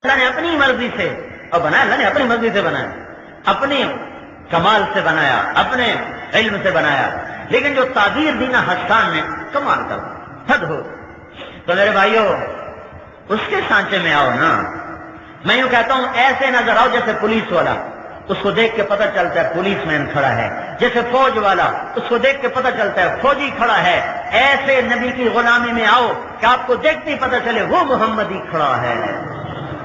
اللہ نے اپنی مرضی سے اور بنایا، اللہ نے اپنی مرضی سے بنایا، اپنے کمال سے بنایا، اپنے علم سے بنایا، لیکن جو تعبیر دی نا حسان نے کمال کر حد ہو. تو میرے بھائیو اس کے سانچے میں آؤ نا. میں یوں کہتا ہوں ایسے نظر آؤ جیسے پولیس والا، اس کو دیکھ کے پتہ چلتا ہے پولیس مین کھڑا ہے، جیسے فوج والا اس کو دیکھ کے پتہ چلتا ہے فوجی کھڑا ہے. ایسے نبی کی غلامی میں آؤ کہ آپ کو دیکھتے ہی پتہ چلے وہ محمدی کھڑا ہے،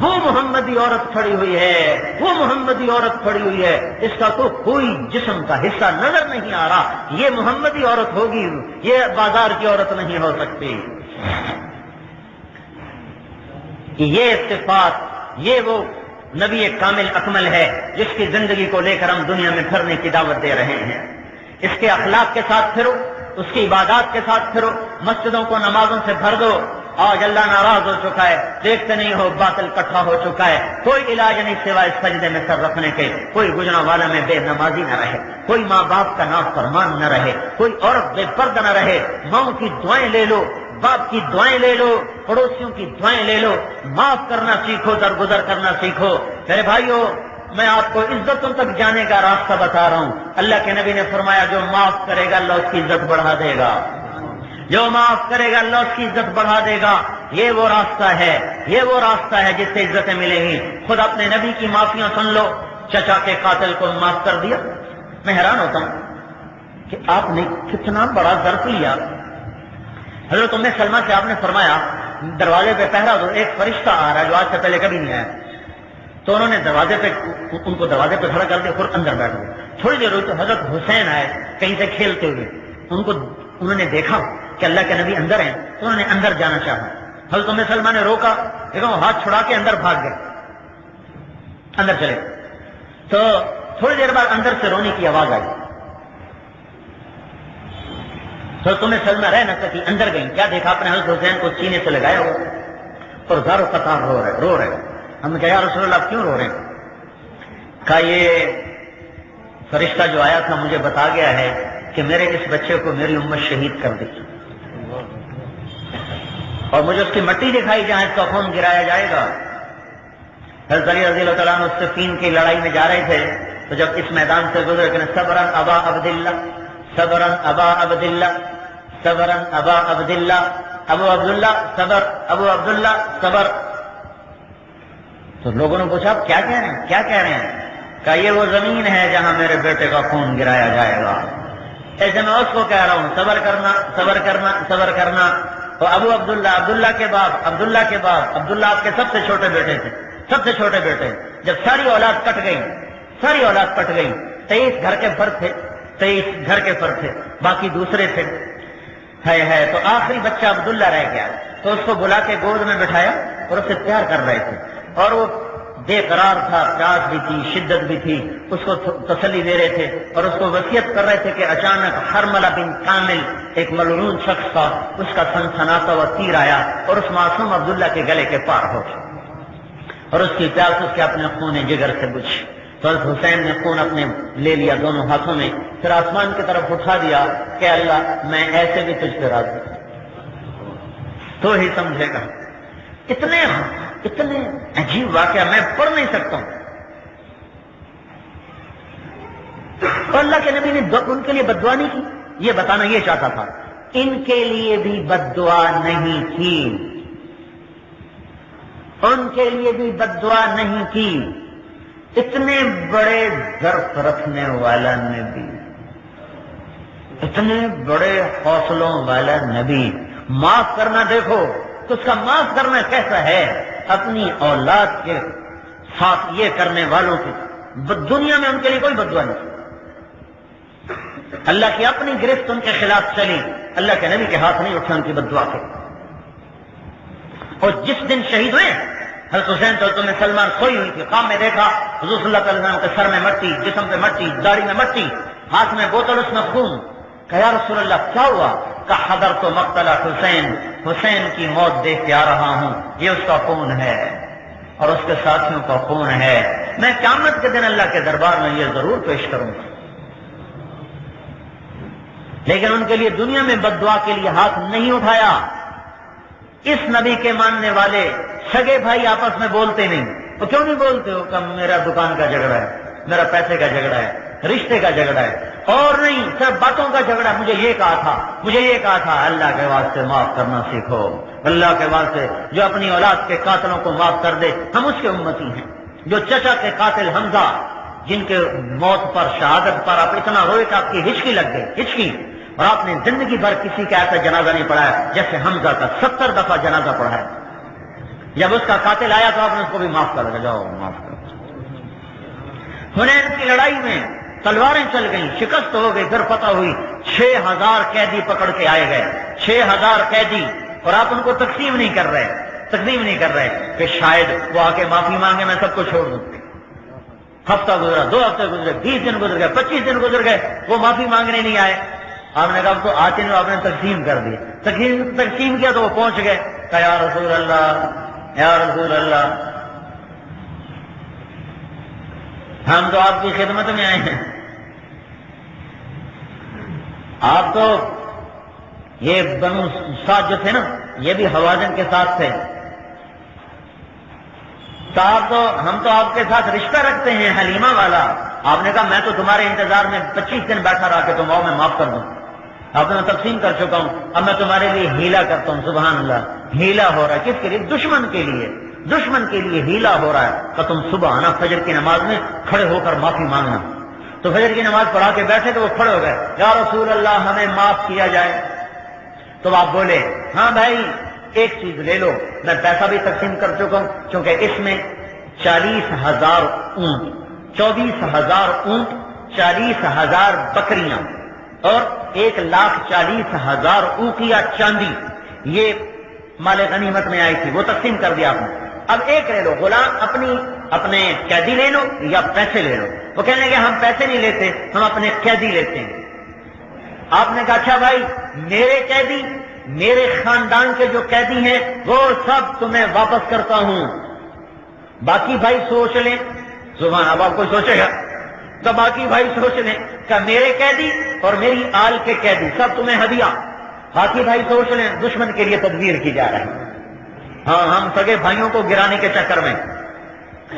وہ محمدی عورت کھڑی ہوئی ہے، وہ محمدی عورت کھڑی ہوئی ہے. اس کا تو کوئی جسم کا حصہ نظر نہیں آ رہا، یہ محمدی عورت ہوگی، یہ بازار کی عورت نہیں ہو سکتی. یہ صفات، یہ وہ نبی کامل اکمل ہے جس کی زندگی کو لے کر ہم دنیا میں پھرنے کی دعوت دے رہے ہیں. اس کے اخلاق کے ساتھ پھرو، اس کی عبادات کے ساتھ پھرو، مسجدوں کو نمازوں سے بھر دو. آج اللہ ناراض ہو چکا ہے، دیکھتے نہیں ہو باطل کٹھا ہو چکا ہے. کوئی علاج نہیں سوائے سجدے میں سر رکھنے کے. کوئی گجرا والا میں بے نمازی نہ رہے، کوئی ماں باپ کا نافرمان نہ رہے، کوئی عورت بے پردہ نہ رہے. ماں کی دعائیں لے لو، باپ کی دعائیں لے لو، پڑوسیوں کی دعائیں لے لو. معاف کرنا سیکھو، درگزر کرنا سیکھو. میرے بھائیو میں آپ کو عزتوں تک جانے کا راستہ بتا رہا ہوں. اللہ کے نبی نے فرمایا جو معاف کرے گا اللہ اس کی عزت بڑھا دے گا، جو معاف کرے گا اللہ اس کی عزت بڑھا دے گا. یہ وہ راستہ ہے، یہ وہ راستہ ہے جس سے عزتیں ملیں گی. خود اپنے نبی کی معافیاں سن لو. چچا کے قاتل کو معاف کر دیا. میں حیران ہوتا ہوں کہ آپ نے کتنا بڑا ظرف لیا. حضرت ام سلمہ سے آپ نے فرمایا دروازے پہ پہرا دو، ایک فرشتہ آ رہا ہے جو آج سے پہلے کبھی نہیں آیا. تو انہوں نے دروازے پہ ان کو دروازے پہ کھڑا کر دیا، پھر اندر بیٹھ گئے. تھوڑی دیر ہوئی تو حضرت حسین آئے کہیں سے کھیلتے ہوئے. انہوں نے دیکھا کہ اللہ کے نبی اندر ہیں تو انہوں نے اندر جانا چاہا. حضرت ام سلمہ نے روکا، دیکھا وہ ہاتھ چھڑا کے اندر بھاگ گئے، اندر چلے. تو تھوڑی دیر بعد اندر سے رونے کی آواز آئی. تو تمہیں سلمہ رہ نہ سکی، اندر گئی. کیا دیکھا؟ اپنے حضرت حسین کو سینے سے لگایا ہوا اور زار و قطار رو رہے. ہم نے کہا یا رسول اللہ کیوں رو رہے ہیں؟ کہا یہ فرشتہ جو آیا تھا مجھے بتا گیا ہے کہ میرے اس بچے کو میری امت شہید کر دی، اور مجھے اس کی مٹی دکھائی جہاں اس کا خون گرایا جائے گا. حضرت علی رضی اللہ تعالیٰ عنہ صفین کی لڑائی میں جا رہے تھے تو جب اس میدان سے گزرے کہ صبرن ابا عبداللہ، صبرن ابا عبداللہ، صبرن ابا عبداللہ، ابو عبداللہ صبر، ابو عبداللہ صبر. تو لوگوں نے پوچھا آپ کیا کہہ رہے ہیں، کیا کہہ رہے ہیں؟ کہا یہ وہ زمین ہے جہاں میرے بیٹے کا خون گرایا جائے گا. ایسے میں اس کو کہہ رہا ہوں صبر کرنا، صبر کرنا، صبر کرنا. تو ابو عبداللہ، عبداللہ کے باپ، عبداللہ کے باپ، عبداللہ آپ کے سب سے چھوٹے بیٹے تھے، سب سے چھوٹے بیٹے. جب ساری اولاد کٹ گئی، ساری اولاد کٹ گئی، 23 گھر کے فرد تھے، 23 گھر کے فرد تھے، باقی دوسرے تھے. ہے تو آخری بچہ عبداللہ رہ گیا. تو اس کو بلا کے گود میں بٹھایا اور اسے پیار کر رہے تھے، اور وہ بے قرار تھا، پیاس بھی تھی، شدت بھی تھی. اس کو تسلی دے رہے تھے اور اس کو وصیت کر رہے تھے کہ اچانک حرملہ بن کامل ایک ملعون شخص تھا، اس کا سنسناتا ہوا تیر آیا اور اس معصوم عبداللہ کے گلے کے پار ہو گیا اور اس کی پیاس اس کے اپنے خون جگر سے بجھی. تو حضرت حسین نے خون اپنے لے لیا دونوں ہاتھوں میں، پھر آسمان کی طرف اٹھا دیا کہ اللہ میں ایسے بھی تجھ پہ راضی ہوں، تو ہی سمجھے گا. اتنے عجیب واقعہ میں پڑھ نہیں سکتا ہوں. اور اللہ کے نبی نے ان کے لیے بد دعا نہیں کی. یہ بتانا یہ چاہتا تھا ان کے لیے بھی بد دعا نہیں کی، ان کے لیے بھی بد دعا نہیں کی. اتنے بڑے ظرف رکھنے والا نبی، اتنے بڑے حوصلوں والا نبی، معاف کرنا دیکھو تو اس کا معاف کرنا کیسا ہے. اپنی اولاد کے ساتھ یہ کرنے والوں کی دنیا میں ان کے لیے کوئی بد دعا نہیں. اللہ کی اپنی گرفت ان کے خلاف چلی، اللہ کے نبی کے ہاتھ نہیں اٹھے ان کی بد دعا کے. اور جس دن شہید ہوئے حضرت حسین تو تمہیں سلمان سوئی ہوئی تھی، خواب میں دیکھا حضور صلی اللہ علیہ وسلم کے سر میں مٹی، جسم پہ مٹی، داڑھی میں مٹی، ہاتھ میں بوتل، اس میں خون. کہا یا رسول اللہ کیا ہوا؟ کہا حضر تو مقتل حسین، حسین کی موت دیکھ کے آ رہا ہوں، یہ اس کا خون ہے اور اس کے ساتھیوں کا خون ہے. میں قیامت کے دن اللہ کے دربار میں یہ ضرور پیش کروں گا. لیکن ان کے لیے دنیا میں بد دعا کے لیے ہاتھ نہیں اٹھایا. اس نبی کے ماننے والے سگے بھائی آپس میں بولتے نہیں. تو کیوں نہیں بولتے ہو؟ کہ میرا دکان کا جھگڑا ہے, میرا پیسے کا جھگڑا ہے, رشتے کا جھگڑا ہے, اور نہیں صرف باتوں کا جھگڑا. مجھے یہ کہا تھا, مجھے یہ کہا تھا. اللہ کے واسطے معاف کرنا سیکھو. اللہ کے واسطے جو اپنی اولاد کے قاتلوں کو معاف کر دے, ہم اس کے امتی ہیں. جو چچا کے قاتل حمزہ, جن کے موت پر, شہادت پر آپ اتنا روئے کہ آپ کی ہچکی لگ گئی, ہچکی, اور آپ نے زندگی بھر کسی کا ایسا جنازہ نہیں پڑھا ہے جیسے حمزہ کا 70 دفعہ جنازہ پڑھا ہے. جب اس کا قاتل آیا تو آپ نے اس کو بھی معاف کر دیا, جاؤ معاف کر. حنین کی لڑائی میں تلواریں چل گئیں, شکست ہو گئی, پھر فتح ہوئی. 6000 قیدی پکڑ کے آئے گئے, 6000 قیدی, اور آپ ان کو تقسیم نہیں کر رہے کہ شاید وہ آ کے معافی مانگے, میں سب کو چھوڑ دوں. ہفتہ گزرا, 2 ہفتے گزرے, 20 دن گزر گئے, 25 دن گزر گئے, وہ معافی مانگنے نہیں آئے. آپ نے کہا اب تو آتے نہیں, آپ نے تقسیم کر دی. تقسیم کیا تو وہ پہنچ گئے, کہ یا رسول اللہ, یا رسول اللہ, ہم تو آپ کی خدمت میں آئے ہیں. آپ تو یہ بنو سعد جو تھے نا, یہ بھی حوازن کے ساتھ تھے. صاحب تو ہم تو آپ کے ساتھ رشتہ رکھتے ہیں, حلیمہ والا. آپ نے کہا میں تو تمہارے انتظار میں 25 دن بیٹھا رہا کہ تم آؤ, میں معاف کر دوں. آپ نے تقسیم کر چکا ہوں, اب میں تمہارے لیے ہیلا کرتا ہوں. سبحان اللہ, ہیلا ہو رہا ہے. کس کے لیے؟ دشمن کے لیے. دشمن کے لیے ہیلا ہو رہا ہے کہ تم صبح آنا فجر کی نماز میں کھڑے ہو کر معافی مانگنا. تو فجر کی نماز پڑھا کے بیٹھے تو وہ کھڑے ہو گئے, یا رسول اللہ ہمیں معاف کیا جائے. تو آپ بولے, ہاں بھائی ایک چیز لے لو, میں پیسہ بھی تقسیم کر چکا ہوں, کیونکہ اس میں 40,000 اونٹ, 24,000 اونٹ, 40,000 بکریاں اور 1,40,000 اوقیہ چاندی, یہ مال غنیمت میں آئی تھی, وہ تقسیم کر دیا آپ نے. اب ایک لے لو, غلام اپنے قیدی لے لو یا پیسے لے لو. وہ کہنے لگے ہم پیسے نہیں لیتے, ہم اپنے قیدی لیتے ہیں. آپ نے کہا اچھا بھائی, میرے قیدی, میرے خاندان کے جو قیدی ہیں وہ سب تمہیں واپس کرتا ہوں, باقی بھائی سوچ لیں. زبان اب آپ کوئی سوچے گا تو باقی بھائی سوچ لیں کہ میرے قیدی اور میری آل کے قیدی سب تمہیں ہدیہ. باقی بھائی سوچ لیں, دشمن کے لیے تدبیر کی جا رہی ہے. ہاں, ہم سگے بھائیوں کو گرانے کے چکر میں,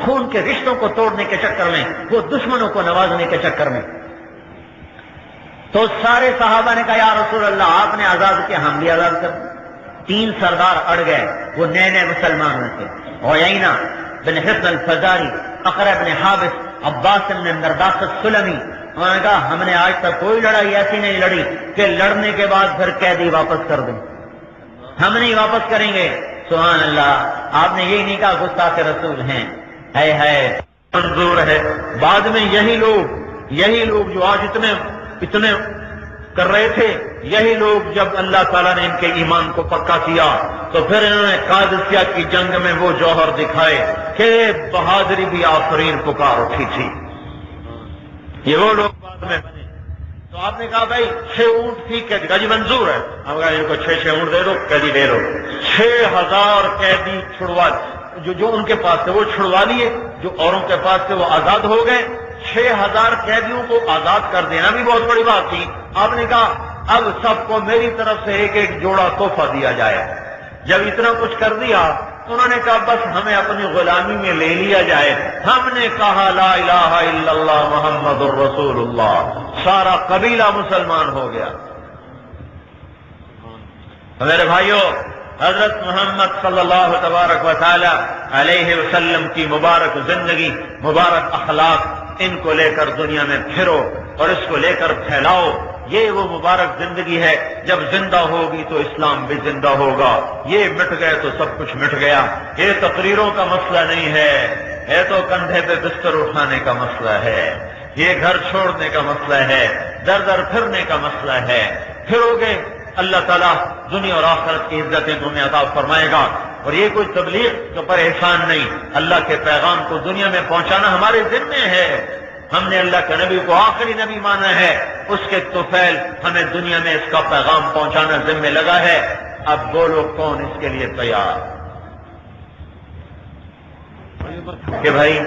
خون کے رشتوں کو توڑنے کے چکر میں, وہ دشمنوں کو نوازنے کے چکر میں. تو سارے صحابہ نے کہا یا رسول اللہ آپ نے آزاد کیا, ہم بھی آزاد کر. 3 سردار اڑ گئے, وہ نئے مسلمان میں تھے. عیینہ بن حصن الفزاری, اقرع بن حابس, عباس بن مرداس السلمی. انہوں نے کہا ہم نے آج تک کوئی لڑائی ایسی نہیں لڑی کہ لڑنے کے بعد پھر قیدی واپس کر دیں, ہم نہیں واپس کریں گے. سبحان اللہ, آپ نے یہی نہیں کہا گستاخ رسول ہیں, ہے منظور ہے. بعد میں یہی لوگ جو آج اتنے کر رہے تھے, یہی لوگ جب اللہ تعالیٰ نے ان کے ایمان کو پکا کیا تو پھر انہوں نے قادسیہ کی جنگ میں وہ جوہر دکھائے کہ بہادری بھی آفرین پکار اٹھی تھی. یہ وہ لوگ بعد میں بنے. تو آپ نے کہا بھائی 6 اونٹ تھی, قیدی کا جی منظور ہے. ہم کہا ان کو 6 اونٹ دے دو, قیدی دے دو. 6,000 قیدی چھڑوا, جو ان کے پاس تھے وہ چھڑوا لیے, جو اوروں کے پاس تھے وہ آزاد ہو گئے. 6,000 قیدیوں کو آزاد کر دینا بھی بہت بڑی بات تھی. آپ نے کہا اب سب کو میری طرف سے ایک جوڑا تحفہ دیا جائے. جب اتنا کچھ کر دیا, انہوں نے کہا بس ہمیں اپنی غلامی میں لے لیا جائے. ہم نے کہا لا الہ الا اللہ محمد الرسول اللہ, سارا قبیلہ مسلمان ہو گیا. میرے بھائیوں, حضرت محمد صلی اللہ تبارک و تعالی علیہ وسلم کی مبارک زندگی, مبارک اخلاق, ان کو لے کر دنیا میں پھرو اور اس کو لے کر پھیلاؤ. یہ وہ مبارک زندگی ہے, جب زندہ ہوگی تو اسلام بھی زندہ ہوگا. یہ مٹ گئے تو سب کچھ مٹ گیا. یہ تقریروں کا مسئلہ نہیں ہے, یہ تو کندھے پہ بستر اٹھانے کا مسئلہ ہے, یہ گھر چھوڑنے کا مسئلہ ہے, در در پھرنے کا مسئلہ ہے. پھرو گے اللہ تعالیٰ دنیا اور آخرت کی عزتیں تمہیں عطا فرمائے گا. اور یہ کوئی تبلیغ پر احسان نہیں, اللہ کے پیغام کو دنیا میں پہنچانا ہمارے ذمے ہے. ہم نے اللہ کے نبی کو آخری نبی مانا ہے, اس کے طفیل ہمیں دنیا میں اس کا پیغام پہنچانا ذمہ لگا ہے. اب بولو کون اس کے لیے تیار؟ کہ بھائی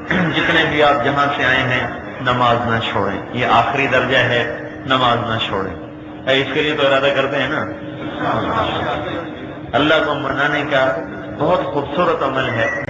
جتنے بھی آپ جہاں سے آئے ہیں نماز نہ چھوڑیں, یہ آخری درجہ ہے, نماز نہ چھوڑیں. اس کے لیے تو ارادہ کرتے ہیں نا. اللہ کو منانے کا بہت خوبصورت عمل ہے۔